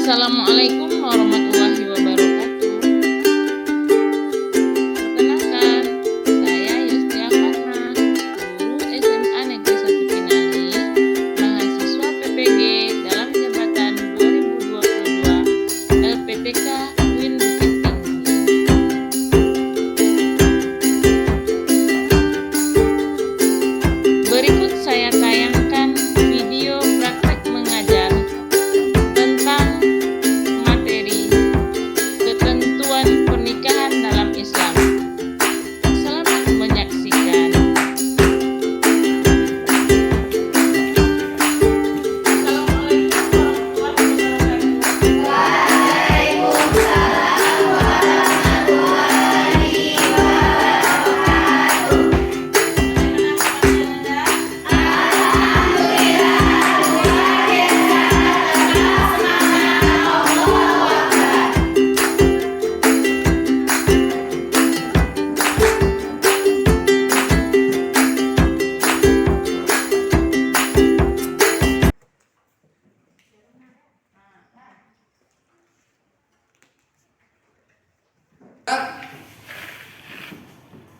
Assalamualaikum warahmatullahi wabarakatuh. Perkenalkan, saya Yustia Fatma, guru SMA Negeri 1 Pinali, mahasiswa PPG dalam jabatan 2022 LPTK UIN Bukit Tinggi. Berikut saya tayangkan video praktek mengajar tentang materi ketentuan pernikahan dalam Islam. Selamat menyaksikan.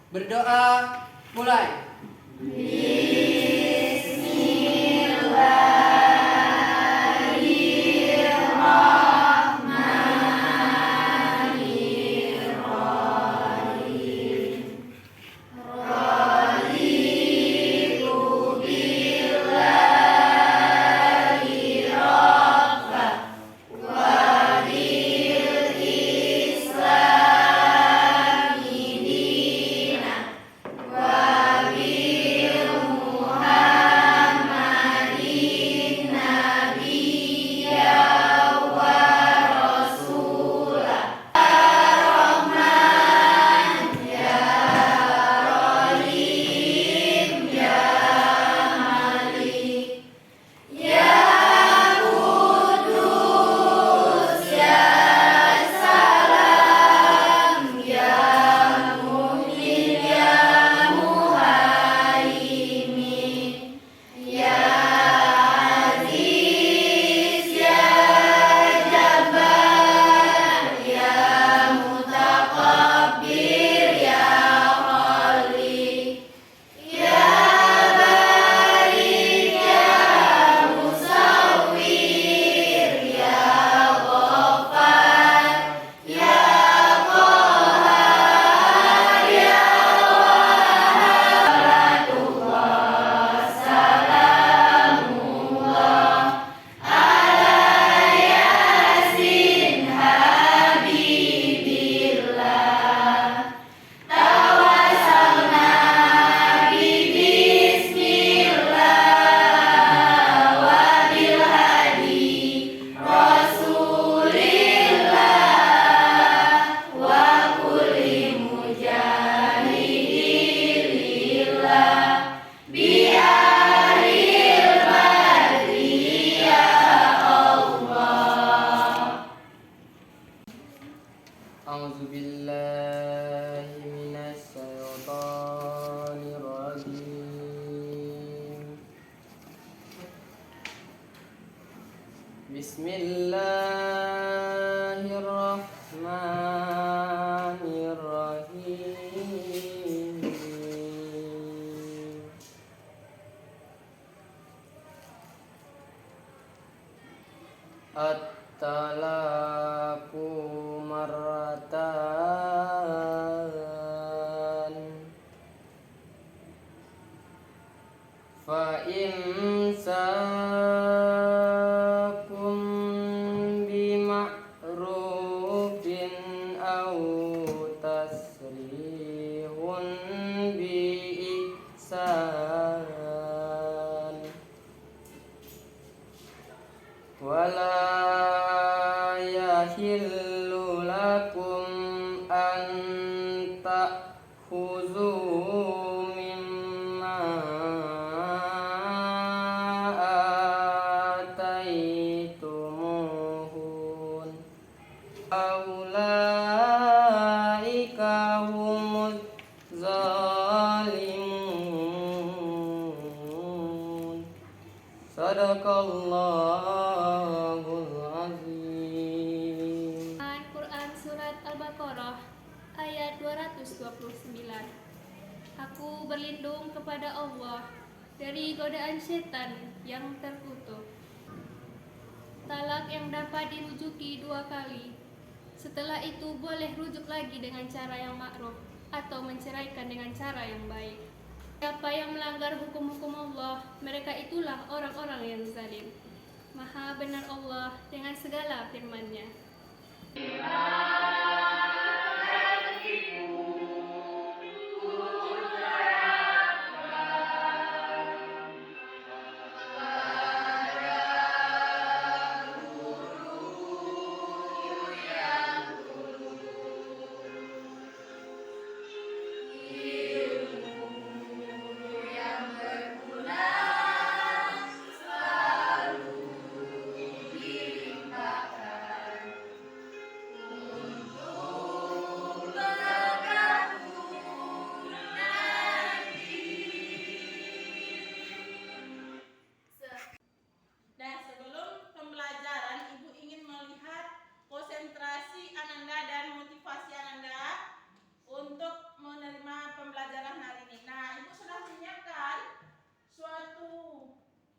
Berdoa, mulai. A'udzubillahi minasyaitonirrajim. Bismillahirrahmanirrahim. At-talaqu marratan fa imsakum bima'rufin aw tasrihun bi ihsan wala yahillu lakum an ta'khuzu mimma ataitumuhun aulaika humuz zalimun. Sadaqallahul azim. Ayat 229. Aku berlindung kepada Allah dari godaan setan yang terkutuk. Talak yang dapat dirujuki 2 kali. Setelah itu boleh rujuk lagi dengan cara yang ma'ruf atau menceraikan dengan cara yang baik. Siapa yang melanggar hukum-hukum Allah, mereka itulah orang-orang yang zalim. Maha benar Allah dengan segala firman-Nya. Nah, sebelum pembelajaran, Ibu ingin melihat konsentrasi Ananda dan motivasi Ananda untuk menerima pembelajaran hari ini. Nah, Ibu sudah menyiapkan suatu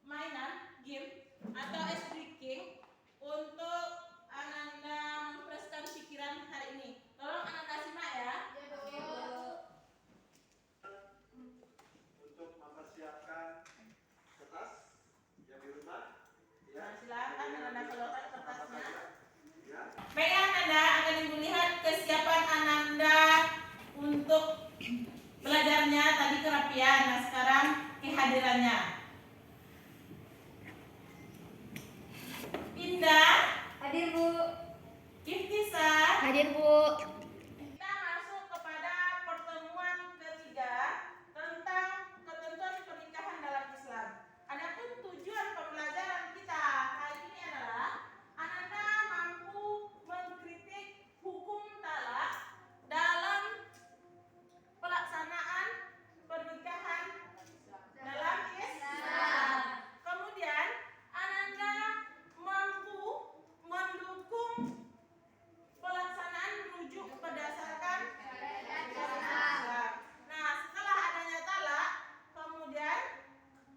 mainan, game, atau ice breaking untuk Ananda memfreshkan pikiran hari ini. Tolong Ananda simak ya. Untuk mempersiapkan kertas yang di rumah. Nah, silakan Ananda keluarkan kertasnya. Ya. Baiklah Ananda, akan Ibu lihat kesiapan Ananda untuk belajarnya tadi kerapian. Nah, sekarang kehadirannya. Indah, Hadir, Bu. Iftisa. Hadir, Bu. Kita masuk kepada pertemuan ketiga tentang ketentuan pernikahan dalam Islam. Adapun tujuan pembelajaran kita hari ini adalah Ananda mampu mengkritik hukum talak dalam pelaksanaan pernikahan dalam Islam. Kemudian Ananda mampu mendukung pelaksanaan rujuk berdasarkan syariat Islam. Nah, setelah adanya talak, kemudian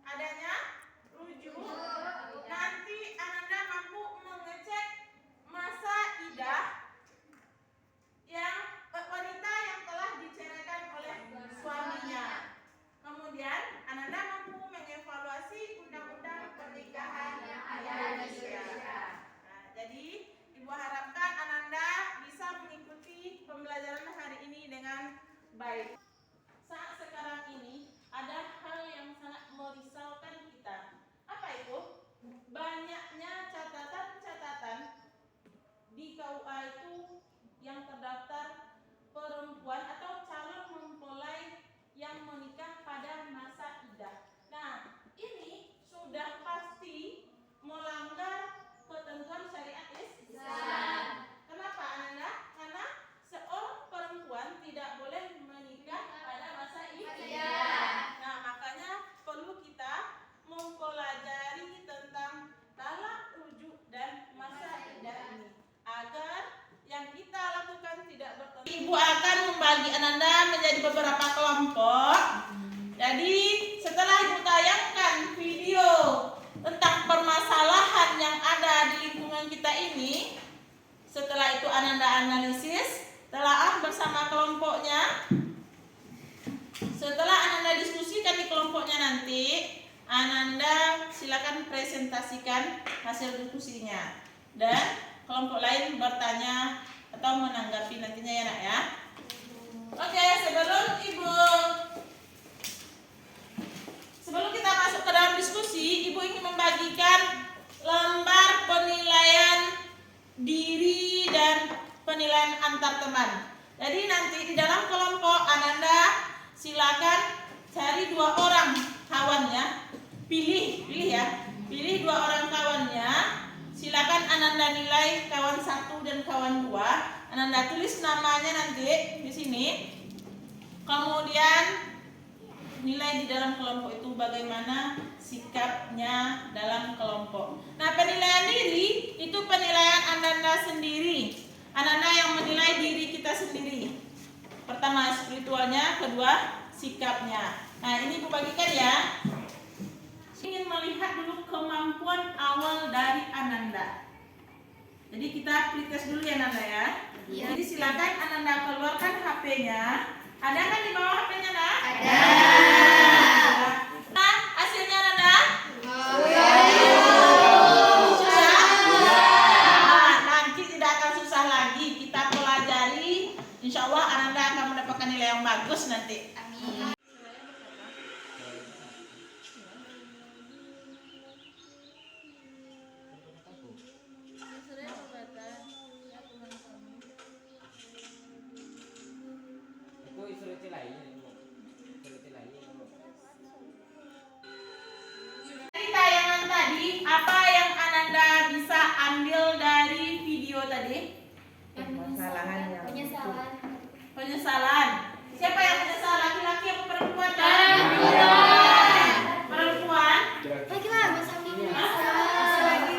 adanya rujuk, nanti Ananda mampu mengecek masa iddah yang wanita yang telah diceraikan oleh suaminya. Kemudian Ananda mampu mengevaluasi undang-undang pernikahan yang ada di Indonesia. Nah, jadi Ibu harapkan Ananda bisa mengikuti pembelajaran hari ini dengan baik. Saat sekarang ini ada hal yang sangat merisaukan kita. Apa itu? Banyaknya catatan-catatan di KUA itu yang terdaftar perempuan atau calon mempelai yang menikah pada masa iddah. Nah, ini sudah pasti melanggar ketentuan syariat Islam. Kenapa Ananda? Karena seorang perempuan tidak boleh menikah pada masa iddah. Nah, makanya perlu kita mempelajari tentang talak, rujuk, dan masa iddah ini agar yang kita lakukan tidak bertentangan. Ibu akan membagi Ananda menjadi beberapa kelompok. Jadi setelah Ibu tayangkan video tentang permasalahan yang ada di lingkungan kita ini, setelah itu Ananda analisis, telaah bersama kelompoknya. Setelah Ananda diskusikan di kelompoknya nanti, Ananda silakan presentasikan hasil diskusinya. Dan kelompok lain bertanya atau menanggapi nantinya ya nak ya. Oke, sebelum kita masuk ke dalam diskusi, Ibu ingin membagikan lembar penilaian diri dan penilaian antar teman. Jadi nanti di dalam kelompok Ananda silakan cari 2 orang kawannya, pilih ya, pilih 2 orang kawannya. Silakan Ananda nilai kawan 1 dan kawan 2. Ananda tulis namanya nanti di sini. Kemudian nilai di dalam kelompok itu bagaimana sikapnya dalam kelompok. Nah, penilaian diri itu penilaian Ananda sendiri. Ananda yang menilai diri kita sendiri. Pertama spiritualnya, kedua sikapnya. Nah, ini Ibu bagikan ya. Ingin melihat dulu kemampuan awal dari Ananda. Jadi kita pretest dulu ya Nanda ya. Iya. Jadi silakan Ananda keluarkan HP-nya. Ada kan di bawah HP-nya, Nak? Ada. Nah, hasilnya Nanda? Nanti tidak akan susah lagi. Kita pelajari. Insya Allah Ananda akan mendapatkan nilai yang bagus nanti. Amin. Itu instruksi lainnya. Instruksi lainnya. Dari tayangan tadi, apa yang Ananda bisa ambil dari video tadi? Penyesalan. Penyesalan. Siapa yang menyesal? Laki-laki atau perempuan? Perempuan. Lagi lah, Mas Andi Hah?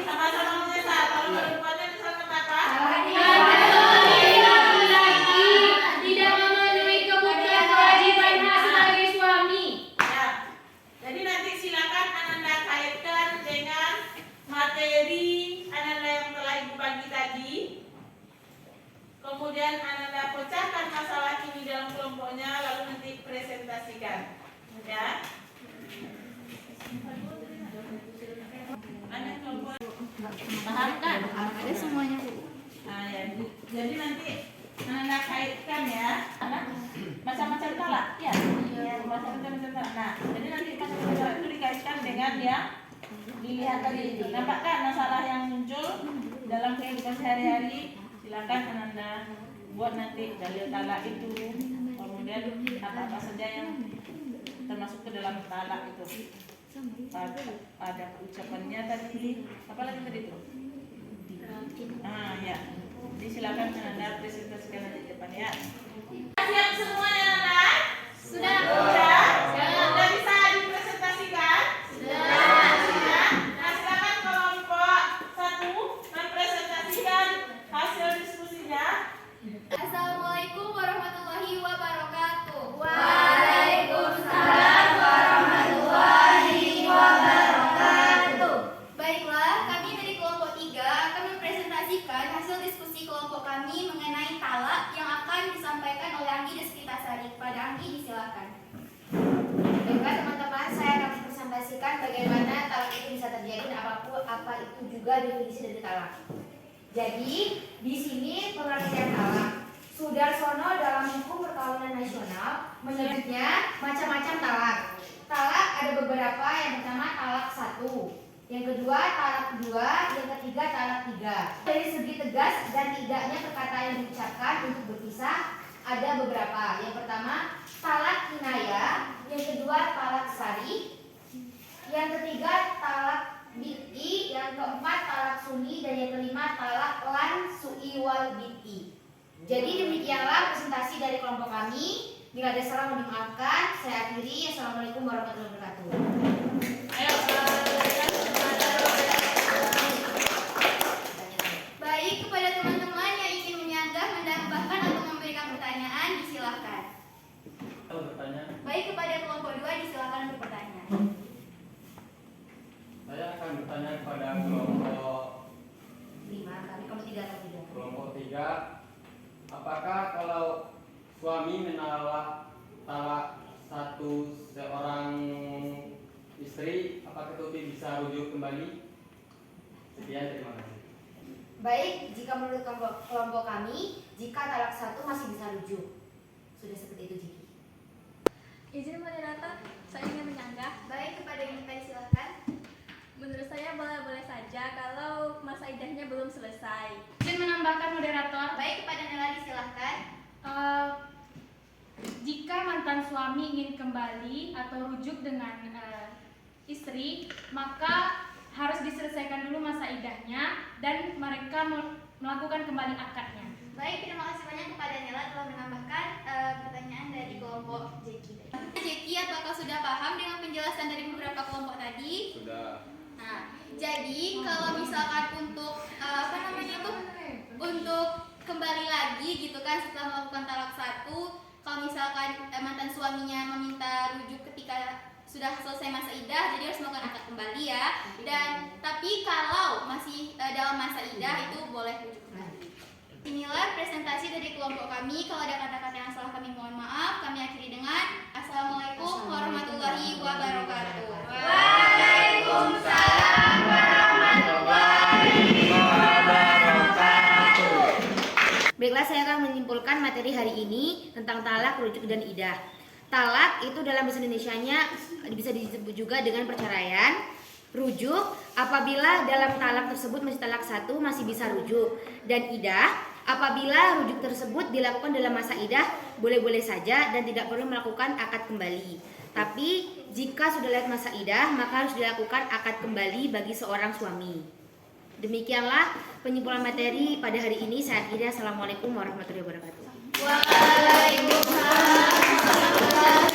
Sama-sama menyesal. Kalau perempuannya menyesal kenapa? tidak memenuhi kebutuhan kewajiban sebagai suami. Ya. Jadi nanti silakan Ananda kaitkan dengan materi Ananda yang telah Ibu bagi tadi. Kemudian Ananda pecahkan masalah ini dalam kelompoknya, lalu nanti presentasikan. Ya. Mana kelompok? Paham kan? Ada semuanya, Bu. Nah, ya. Jadi nanti Ananda kaitkan ya. Macam-macam talak, ya. Macam-macam talak. Nah, jadi nanti macam-macam talak itu dikaitkan dengan yang dilihat tadi itu. Nampak kan masalah yang muncul dalam kehidupan sehari-hari? Silakan Ananda buat nanti dalil talak itu. Kemudian apa-apa saja yang termasuk ke dalam talak itu. Ada ucapannya tadi. Apa lagi tadi itu? Ya. Jadi silakan Ananda presentasikan nanti di depan ya. Siap semuanya Ananda? Sudah. Sudah bisa dipresentasikan? Sudah. Nah, silakan kelompok 1 mempresentasikan hasil diskusinya. Assalamualaikum warahmatullahi wabarakatuh. Waalaikumsalam warahmatullahi wabarakatuh. Baiklah, kami dari kelompok 3 akan mempresentasikan hasil diskusi kelompok kami mengenai talak yang akan disampaikan oleh Anggi Desvitasari. Kepada Anggi, disilakan. Baiklah teman-teman, saya akan mempresentasikan bagaimana talak itu bisa terjadi dan apa itu juga definisi dari talak. Jadi, di sini pengertian talak. Sudarsono dalam hukum perkawinan nasional menyebutnya macam-macam talak. Talak ada beberapa, yang pertama talak 1, yang kedua talak 2, yang ketiga talak 3. Dari segi tegas dan tidaknya perkataan yang diucapkan untuk berpisah ada beberapa. Yang pertama talak kinaya, yang kedua talak sari, yang ketiga talak bid'i, yang keempat talak suni, dan yang kelima talak lan su'i wal bid'i. Jadi demikianlah presentasi dari kelompok kami. Bila ada salah mohon dimaafkan. Saya akhiri. Assalamualaikum warahmatullahi wabarakatuh. Ayo. Baik, kepada teman-teman yang ingin menyanggah, menambahkan atau memberikan pertanyaan, disilakan. Baik, kepada kelompok 2 disilakan bertanya. Saya akan bertanya kepada kelompok 5, kami kelompok 3 atau 3. kelompok 3. Apakah kalau suami menolak talak seorang istri, apakah itu bisa rujuk kembali? Sekian, terima kasih. Baik, jika menurut kelompok kami, jika talak 1 masih bisa rujuk. Sudah seperti itu, Jiki. Izin moderator, saya ingin menyanggah. Baik, kepada yang kita disilakan. Menurut saya boleh-boleh saja kalau masa idahnya belum selesai. Izin menambahkan moderator. Baik, kepada Nela disilahkan. Jika mantan suami ingin kembali atau rujuk dengan istri, maka harus diselesaikan dulu masa idahnya dan mereka melakukan kembali akadnya. Baik, terima kasih banyak kepada Nela telah menambahkan pertanyaan dari kelompok Jeki. Jeki, apakah sudah paham dengan penjelasan dari beberapa kelompok tadi? Sudah. Nah, jadi kalau misalkan untuk untuk kembali lagi gitu kan setelah melakukan talak 1, kalau misalkan mantan suaminya meminta rujuk ketika sudah selesai masa idah, jadi harus melakukan akad kembali ya. Dan tapi kalau masih dalam masa idah itu boleh rujuk kembali. Inilah presentasi dari kelompok kami. Kalau ada kata-kata yang salah kami mohon maaf. Kami akhiri dengan Assalamualaikum warahmatullahi wabarakatuh. Waalaikumsalam warahmatullahi wabarakatuh. Baiklah, saya akan menyimpulkan materi hari ini tentang talak, rujuk, dan idah. Talak itu dalam bahasa Indonesianya bisa disebut juga dengan perceraian. Rujuk apabila dalam talak tersebut masih talak satu masih bisa rujuk. Dan idah apabila rujuk tersebut dilakukan dalam masa idah boleh-boleh saja dan tidak perlu melakukan akad kembali. Tapi jika sudah lewat masa idah maka harus dilakukan akad kembali bagi seorang suami. Demikianlah penyimpulan materi pada hari ini. Saya akhiri. Assalamualaikum warahmatullahi wabarakatuh. Waalaikumsalam.